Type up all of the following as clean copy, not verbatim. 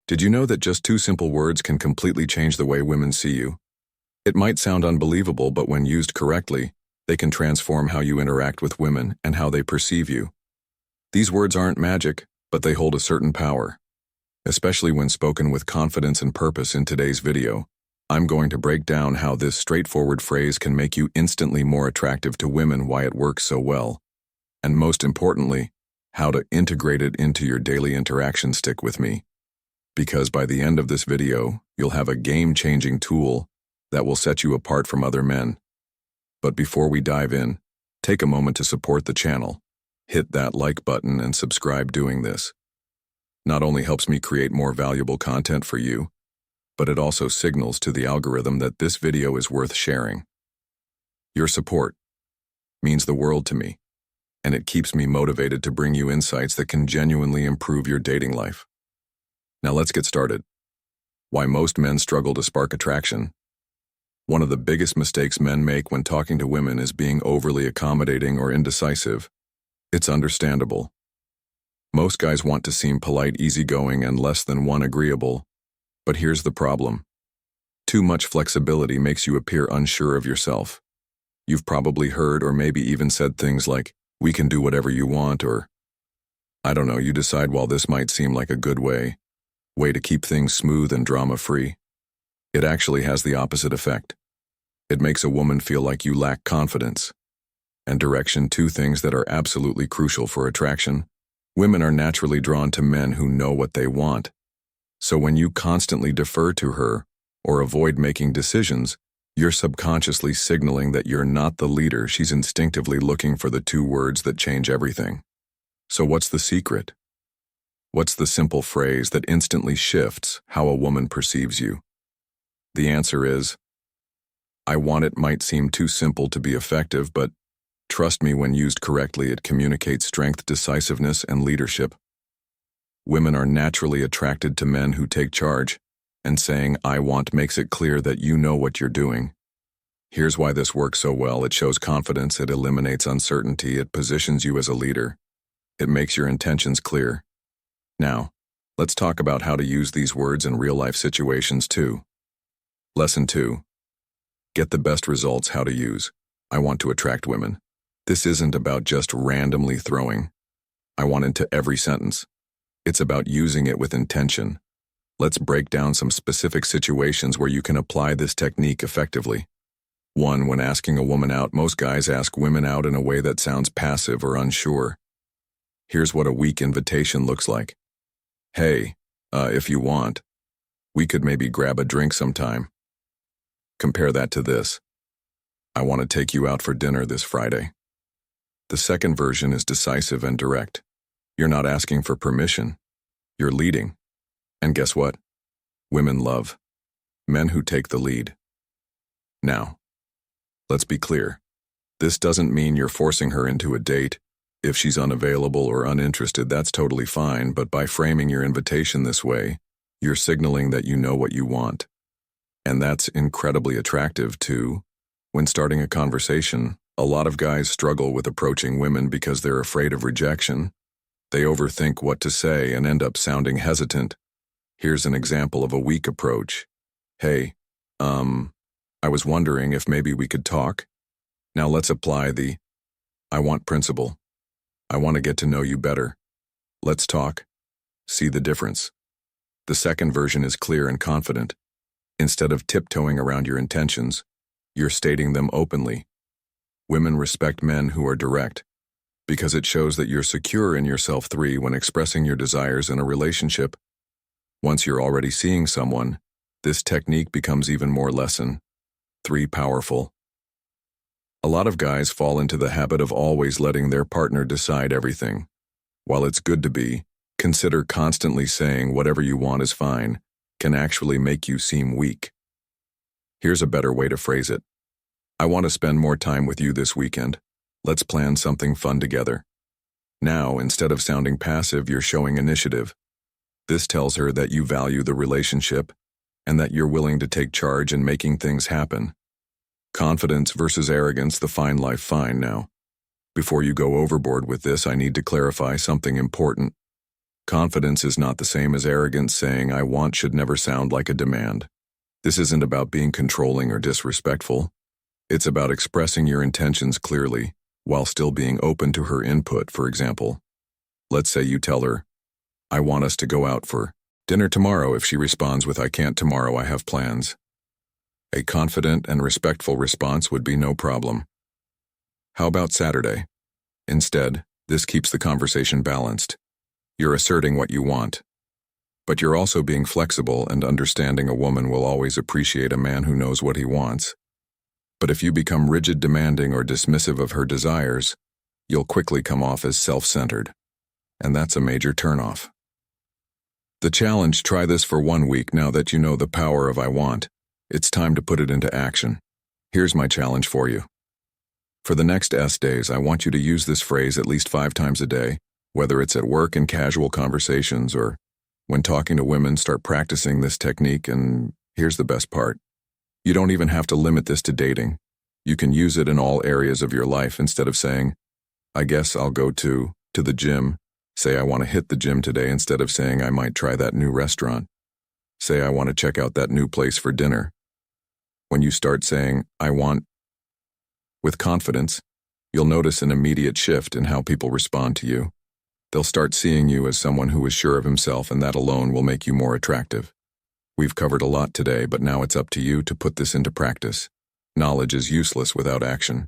Did you know that just two simple words can completely change the way women see you? It might sound unbelievable, but when used correctly, they can transform how you interact with women and how they perceive you. These words aren't magic, but they hold a certain power. Especially when spoken with confidence and purpose. In today's video, I'm going to break down how this straightforward phrase can make you instantly more attractive to women, why it works so well, and most importantly, how to integrate it into your daily interaction. Stick with me, because by the end of this video, you'll have a game-changing tool that will set you apart from other men. But before we dive in, take a moment to support the channel. Hit that like button and subscribe. Doing this not only helps me create more valuable content for you, but it also signals to the algorithm that this video is worth sharing. Your support means the world to me, and it keeps me motivated to bring you insights that can genuinely improve your dating life. Now let's get started. Why most men struggle to spark attraction. One of the biggest mistakes men make when talking to women is being overly accommodating or indecisive. It's understandable. Most guys want to seem polite, easygoing, and less than one agreeable. But here's the problem. Too much flexibility makes you appear unsure of yourself. You've probably heard or maybe even said things like, "We can do whatever you want," or, I don't know, you decide while this might seem like a good way to keep things smooth and drama-free. It actually has the opposite effect. It makes a woman feel like you lack confidence and direction, two things that are absolutely crucial for attraction. Women are naturally drawn to men who know what they want. So when you constantly defer to her or avoid making decisions, you're subconsciously signaling that you're not the leader. She's instinctively looking for the two words that change everything. So what's the secret? What's the simple phrase that instantly shifts how a woman perceives you? The answer is, "I want." It might seem too simple to be effective, but trust me, when used correctly, it communicates strength, decisiveness, and leadership. Women are naturally attracted to men who take charge, and saying "I want" makes it clear that you know what you're doing. Here's why this works so well. It shows confidence, it eliminates uncertainty, it positions you as a leader. It makes your intentions clear. Now, let's talk about how to use these words in real-life situations too. Lesson 2. Get the best results. How to use "I want" to attract women. This isn't about just randomly throwing "I want" into every sentence. It's about using it with intention. Let's break down some specific situations where you can apply this technique effectively. 1. When asking a woman out, most guys ask women out in a way that sounds passive or unsure. Here's what a weak invitation looks like. "Hey, if you want, we could maybe grab a drink sometime." Compare that to this: "I want to take you out for dinner this Friday." The second version is decisive and direct. You're not asking for permission. You're leading. And guess what? Women love men who take the lead. Now, let's be clear. This doesn't mean you're forcing her into a date. If she's unavailable or uninterested, that's totally fine, but by framing your invitation this way, you're signaling that you know what you want. And that's incredibly attractive too. When starting a conversation, a lot of guys struggle with approaching women because they're afraid of rejection. They overthink what to say and end up sounding hesitant. Here's an example of a weak approach. "Hey, I was wondering if maybe we could talk." Now let's apply the "I want" principle. "I want to get to know you better. Let's talk." See the difference? The second version is clear and confident. Instead of tiptoeing around your intentions, you're stating them openly. Women respect men who are direct, because it shows that you're secure in yourself. 3. When expressing your desires in a relationship. Once you're already seeing someone, this technique becomes even more lesson. 3. Powerful. A lot of guys fall into the habit of always letting their partner decide everything. While it's good to be, consider constantly saying "whatever you want is fine" can actually make you seem weak. Here's a better way to phrase it. "I want to spend more time with you this weekend. Let's plan something fun together." Now, instead of sounding passive, you're showing initiative. This tells her that you value the relationship and that you're willing to take charge in making things happen. Confidence versus arrogance, the fine life. Fine. Now, before you go overboard with this, I need to clarify something important. Confidence is not the same as arrogance. Saying I want should never sound like a demand. This isn't about being controlling or disrespectful. It's about expressing your intentions clearly while still being open to her input. For example, let's say you tell her, I want us to go out for dinner tomorrow. If she responds with I can't tomorrow, I have plans. A confident and respectful response would be no problem. How about Saturday? Instead, this keeps the conversation balanced. You're asserting what you want, but you're also being flexible and understanding. A woman will always appreciate a man who knows what he wants. But if you become rigid, demanding, or dismissive of her desires, you'll quickly come off as self-centered, and that's a major turnoff. The challenge: try this for 1 week. Now that you know the power of I want, it's time to put it into action. Here's my challenge for you. For the next days, I want you to use this phrase at least 5 times a day, whether it's at work in casual conversations or when talking to women. Start practicing this technique, and here's the best part. You don't even have to limit this to dating. You can use it in all areas of your life. Instead of saying, I guess I'll go to the gym, say I want to hit the gym today. Instead of saying I might try that new restaurant, say I want to check out that new place for dinner. When you start saying I want with confidence, you'll notice an immediate shift in how people respond to you. They'll start seeing you as someone who is sure of himself, and that alone will make you more attractive. We've covered a lot today, but now it's up to you to put this into practice. Knowledge is useless without action.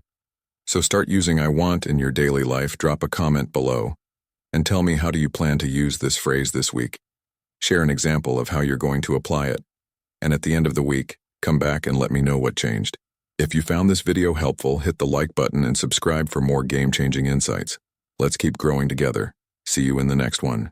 So start using I want in your daily life. Drop a comment below and tell me, how do you plan to use this phrase this week? Share an example of how you're going to apply it. And at the end of the week, come back and let me know what changed. If you found this video helpful, hit the like button and subscribe for more game-changing insights. Let's keep growing together. See you in the next one.